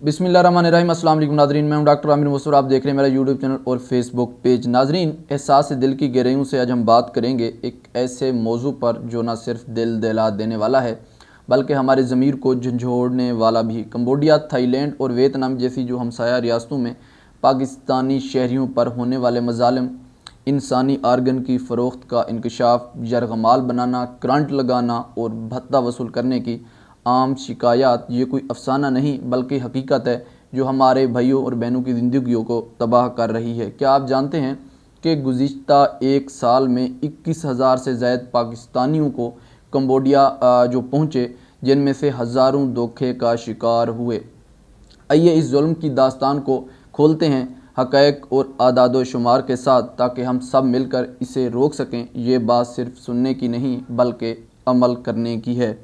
बिस्मिल्लाहिर्रहमानिर्रहीम। अस्सलाम वालेकुम नाज़रीन, मैं हूं डॉक्टर आमिर मसूर। आप देख रहे हैं मेरा यूट्यूब चैनल और फेसबुक पेज। नाज़रीन, एहसास दिल की गहराइयों से आज हम बात करेंगे एक ऐसे मौजू पर जो ना सिर्फ दिल दहला देने वाला है बल्कि हमारे ज़मीर को झंझोड़ने वाला भी। कंबोडिया, थाईलैंड और वियतनाम जैसी जो हमसाया रियासतों में पाकिस्तानी शहरियों पर होने वाले मज़ालिम, इंसानी आर्गन की फ़रोख्त का इंकशाफ, यरगमाल बनाना, करंट लगाना और भत्ता वसूल करने की आम शिकायत, ये कोई अफसाना नहीं बल्कि हकीकत है जो हमारे भाइयों और बहनों की ज़िंदगियों को तबाह कर रही है। क्या आप जानते हैं कि गुज़िश्ता एक साल में 21,000 से ज़ायद पाकिस्तानियों को कंबोडिया जो पहुँचे, जिनमें से हज़ारों धोखे का शिकार हुए। आइए इस जुल्म की दास्तान को खोलते हैं हक़ाइक़ और आदाद शुमार के साथ, ताकि हम सब मिलकर इसे रोक सकें। ये बात सिर्फ सुनने की नहीं बल्कि अमल करने की है।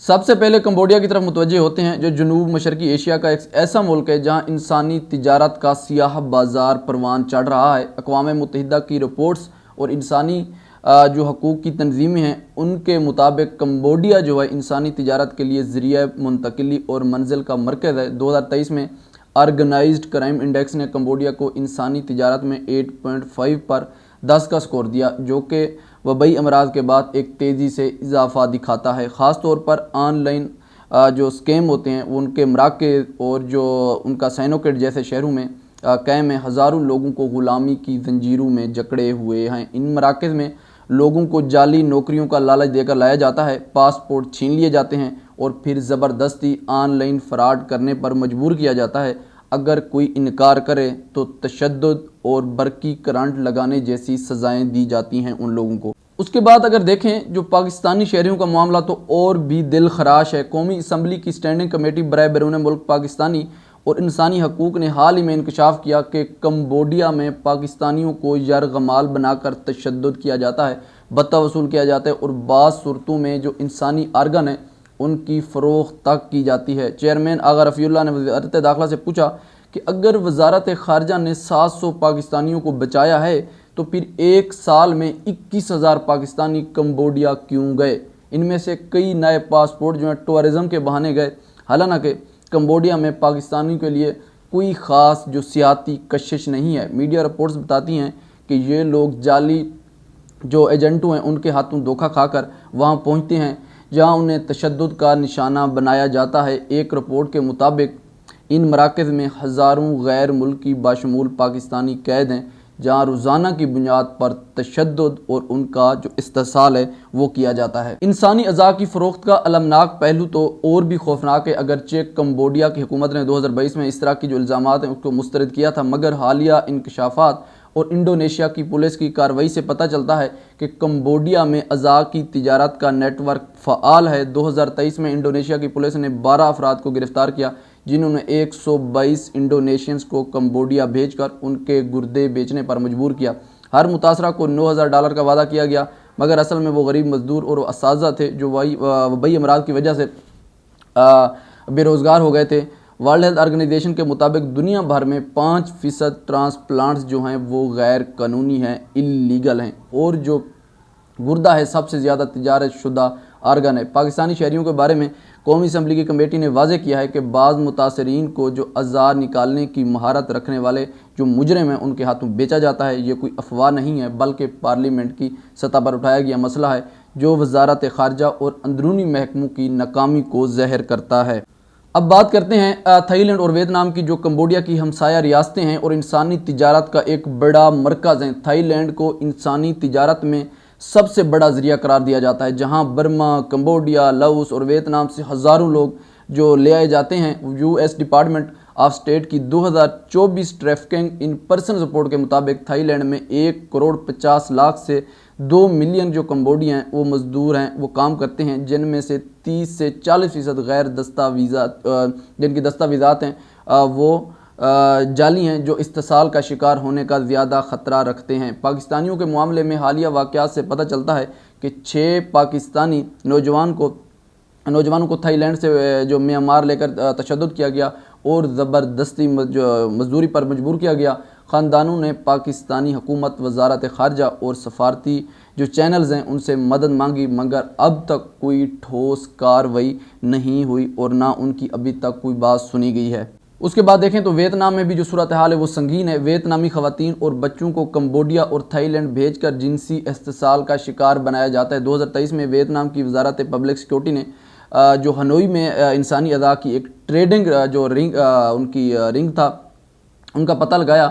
सबसे पहले कंबोडिया की तरफ मुतवज्जे होते हैं, जो जनूब मशरकी एशिया का एक ऐसा मुल्क है जहां इंसानी तिजारत का सियाह बाजार परवान चढ़ रहा है। अक़वाम मुत्तहिदा की रिपोर्ट्स और इंसानी जो हकूक़ की तंजीमें हैं, उनके मुताबिक कंबोडिया जो है इंसानी तिजारत के लिए ज़रिया मुंतकिली और मंजिल का मरकज़ है। 2023 में ऑर्गेनाइज्ड क्राइम इंडेक्स ने कंबोडिया को इंसानी तिजारत में 8.5 पर 10 का स्कोर दिया, जो कि वबई अमराज के बाद एक तेज़ी से इजाफा दिखाता है। ख़ास तौर पर ऑनलाइन जो स्कैम होते हैं वो उनके मराकज़ और जो उनका सैनोकेट जैसे शहरों में कैम है, हज़ारों लोगों को ग़ुलामी की जंजीरों में जकड़े हुए हैं। इन मराकज़ में लोगों को जाली नौकरियों का लालच देकर लाया जाता है, पासपोर्ट छीन लिए जाते हैं और फिर ज़बरदस्ती ऑनलाइन फ्रॉड करने पर मजबूर किया जाता है। अगर कोई इनकार करे तो तशद्दुद और बरकी करंट लगाने जैसी सज़ाएं दी जाती हैं उन लोगों को। उसके बाद अगर देखें जो पाकिस्तानी शहरियों का मामला, तो और भी दिल खराश है। कौमी असम्बली की स्टैंडिंग कमेटी बराए बैरून मुल्क पाकिस्तानी और इंसानी हकूक़ ने हाल ही में इंकशाफ किया कि कंबोडिया में पाकिस्तानियों को यरगमाल बनाकर तशद्दुद किया जाता है, भत्ता वसूल किया जाता है और बाज़ सूरतों में जो इंसानी आर्गन है उनकी फ़रोख्त तक की जाती है। चेयरमैन आगा रफ़ीउल्लाह ने वज़ारत दाखिला से पूछा कि अगर वज़ारत ख़ारजा ने 700 पाकिस्तानियों को बचाया है तो फिर एक साल में 21,000 पाकिस्तानी कंबोडिया क्यों गए? इनमें से कई नए पासपोर्ट जो है टूरिज़म के बहाने गए। हालांकि कंबोडिया में पाकिस्तानियों के लिए कोई ख़ास जो सियाती कशिश नहीं है। मीडिया रिपोर्ट्स बताती हैं कि ये लोग जाली जो एजेंटों हैं उनके हाथों धोखा खाकर वहाँ पहुँचते हैं जहाँ उन्हें तशद्दुद का निशाना बनाया जाता है। एक रिपोर्ट के मुताबिक इन मराकज़ में हज़ारों गैर मुल्की बाशमूल पाकिस्तानी कैद हैं, जहाँ रोज़ाना की बुनियाद पर तशद्दुद और उनका जो इस्तेसाल है वो किया जाता है। इंसानी अज़ा की फ़रोख्त का अलमनाक पहलू तो और भी खौफनाक है। अगरचे कंबोडिया की हुकूमत ने 2022 में इस तरह की जो इल्ज़ामात हैं उसको मुस्तरद किया था, मगर हालिया इंकशाफात और इंडोनेशिया की पुलिस की कार्रवाई से पता चलता है कि कंबोडिया में अज़ा की तिजारत का नेटवर्क फ़आल है। 2023 में इंडोनेशिया की पुलिस ने 12 अफराद को गिरफ़्तार किया, जिन्होंने 122 इंडोनेशियंस को कंबोडिया भेजकर उनके गुर्दे बेचने पर मजबूर किया। हर मुतासरा को $9,000 का वादा किया गया, मगर असल में वो गरीब मजदूर और असातिज़ा थे जो वबई अमराज की वजह से बेरोज़गार हो गए थे। वर्ल्ड हेल्थ ऑर्गेनाइजेशन के मुताबिक दुनिया भर में 5% ट्रांसप्लांट्स जो हैं वो गैर कानूनी हैं, इल्लीगल हैं, और जो गुर्दा है सबसे ज़्यादा तिजारत शुदा आर्गन है। पाकिस्तानी शहरियों के बारे में कौमी असम्बली की कमेटी ने वाज़े किया है कि बाज़ मुतासरीन को जो अज़ा निकालने की महारत रखने वाले जो मुजरिम हैं उनके हाथों बेचा जाता है। ये कोई अफवाह नहीं है बल्कि पार्लियामेंट की सतह पर उठाया गया मसला है, जो वज़ारत ख़ारजा और अंदरूनी महकमों की नाकामी को ज़ाहिर करता है। अब बात करते हैं थाईलैंड और वियतनाम की, जो कंबोडिया की हमसाया रियासतें हैं और इंसानी तिजारत का एक बड़ा मरकज़ हैं। थाईलैंड को इंसानी तिजारत में सबसे बड़ा ज़रिया करार दिया जाता है, जहां बर्मा, कंबोडिया, लाओस और वियतनाम से हज़ारों लोग जो ले आए जाते हैं। US डिपार्टमेंट ऑफ स्टेट की 2024 ट्रैफिकिंग इन पर्सन रिपोर्ट के मुताबिक थाईलैंड में 1,50,00,000 से 2 मिलियन जो कंबोडिया हैं वो मज़दूर हैं, वो काम करते हैं, जिनमें से 30 से 40% गैर दस्तावेज़ात जिनकी दस्तावेज़ात हैं वो जाली हैं, जो इस्तेसाल का शिकार होने का ज़्यादा ख़तरा रखते हैं। पाकिस्तानियों के मामले में हालिया वाक़यात से पता चलता है कि 6 पाकिस्तानी नौजवानों को थाईलैंड से जो म्यांमार लेकर तशद्दुद किया गया और ज़बरदस्ती मजदूरी पर मजबूर किया गया। ख़ानदानों ने पाकिस्तानी हुकूमत, वज़ारत ख़ारजा और सफारती जो चैनल्स हैं उनसे मदद मांगी, मगर अब तक कोई ठोस कार्रवाई नहीं हुई और ना उनकी अभी तक कोई बात सुनी गई है। उसके बाद देखें तो वियतनाम में भी जो सूरत हाल है वो संगीन है। वियतनामी खवातीन और बच्चों को कम्बोडिया और थाईलैंड भेजकर जिनसी इस्तेसाल का शिकार बनाया जाता है। 2023 में वियतनाम की वजारत पब्लिक सिक्योरिटी ने जो हनोई में इंसानी अदा की एक ट्रेडिंग जो रिंग उनकी रिंग था उनका पता लगाया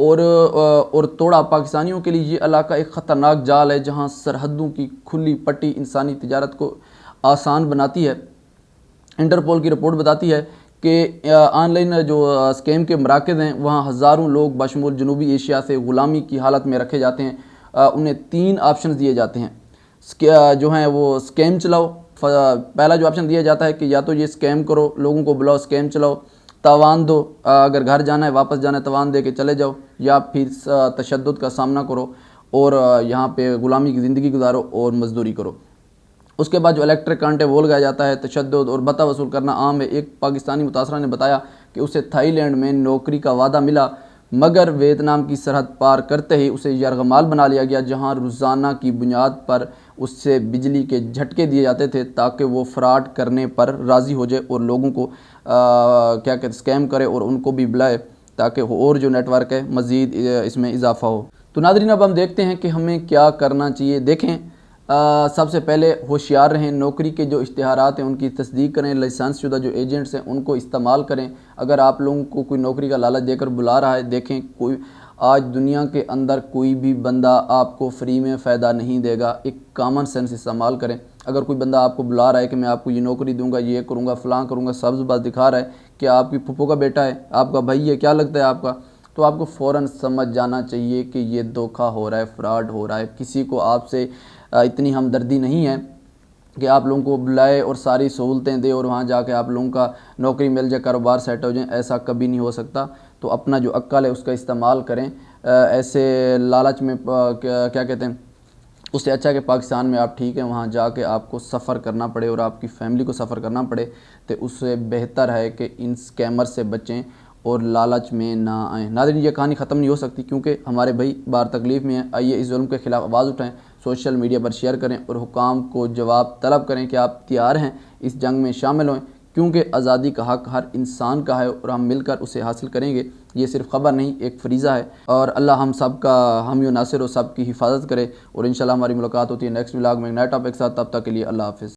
और तोड़ा। पाकिस्तानियों के लिए ये इलाका एक ख़तरनाक जाल है जहाँ सरहदों की खुली पट्टी इंसानी तिजारत को आसान बनाती है। इंटरपोल की रिपोर्ट बताती है कि ऑनलाइन जो स्कैम के मराकज़ हैं वहाँ हज़ारों लोग बशमूल जनूबी एशिया से ग़ुलामी की हालत में रखे जाते हैं। उन्हें 3 ऑप्शन दिए जाते हैं जो हैं वो स्कैम चलाओ। पहला जो ऑप्शन दिया जाता है कि या तो ये स्कैम करो, लोगों को बुलाओ, स्कैम चलाओ, तावान दो, अगर घर जाना है वापस जाना है तावान दे के चले जाओ, या फिर तशद्दुद का सामना करो और यहाँ पे ग़ुलामी की ज़िंदगी गुजारो और मजदूरी करो। उसके बाद जो इलेक्ट्रिक करंट है वो लगाया जाता है। तशद्दुद और भत्ता वसूल करना आम है। एक पाकिस्तानी मुतासरा ने बताया कि उसे थाईलैंड में नौकरी का वादा मिला मगर वियतनाम की सरहद पार करते ही उसे यरगमाल बना लिया गया जहां रोज़ाना की बुनियाद पर उससे बिजली के झटके दिए जाते थे ताकि वो फ्रॉड करने पर राज़ी हो जाए और लोगों को क्या कहते स्कैम करे और उनको भी बुलाए ताकि और जो नेटवर्क है मज़ीद इसमें इजाफा हो। तो नाज़रीन अब हम देखते हैं कि हमें क्या करना चाहिए। देखें सबसे पहले होशियार रहें। नौकरी के जो इश्तिहारात हैं उनकी तस्दीक करें। लाइसेंस शुदा जो एजेंट्स हैं उनको इस्तेमाल करें। अगर आप लोगों को कोई नौकरी का लालच देकर बुला रहा है, देखें कोई आज दुनिया के अंदर कोई भी बंदा आपको फ्री में फ़ायदा नहीं देगा। एक कॉमन सेंस इस्तेमाल करें। अगर कोई बंदा आपको बुला रहा है कि मैं आपको ये नौकरी दूंगा, ये करूँगा, फ़लाँ करूँगा, सब्ज़ बात दिखा रहा है कि आपकी फूफो का बेटा है, आपका भाई है, क्या लगता है आपका, तो आपको फ़ौरन समझ जाना चाहिए कि ये धोखा हो रहा है, फ्रॉड हो रहा है। किसी को आपसे इतनी हमदर्दी नहीं है कि आप लोगों को बुलाए और सारी सहूलतें दे और वहाँ जाके आप लोगों का नौकरी मिल जाए, कारोबार सेट हो जाए। ऐसा कभी नहीं हो सकता। तो अपना जो अक्ल है उसका इस्तेमाल करें। ऐसे लालच में क्या कहते हैं, उससे अच्छा कि पाकिस्तान में आप ठीक हैं, वहाँ जाके आपको सफ़र करना पड़े और आपकी फैमिली को सफ़र करना पड़े, तो उससे बेहतर है कि इन स्कैमर से बचें और लालच में ना आएँ। नाज़रीन ये कहानी ख़त्म नहीं हो सकती क्योंकि हमारे भाई बाहर तकलीफ़ में हैं। आइए इस जुल्म के ख़िलाफ़ आवाज़ उठाएं, सोशल मीडिया पर शेयर करें और हुकाम को जवाब तलब करें कि आप तैयार हैं इस जंग में शामिल हों, क्योंकि आज़ादी का हक़ हर इंसान का है और हम मिलकर उसे हासिल करेंगे। ये सिर्फ ख़बर नहीं, एक फ़रीज़ा है और अल्लाह हम सब का हामी नासिर और सब की हिफाजत करे। और इंशाल्लाह हमारी मुलाकात होती है नेक्स्ट व्लॉग में नए टॉपिक के साथ। तब तक के लिए अल्लाह हाफ़िज़।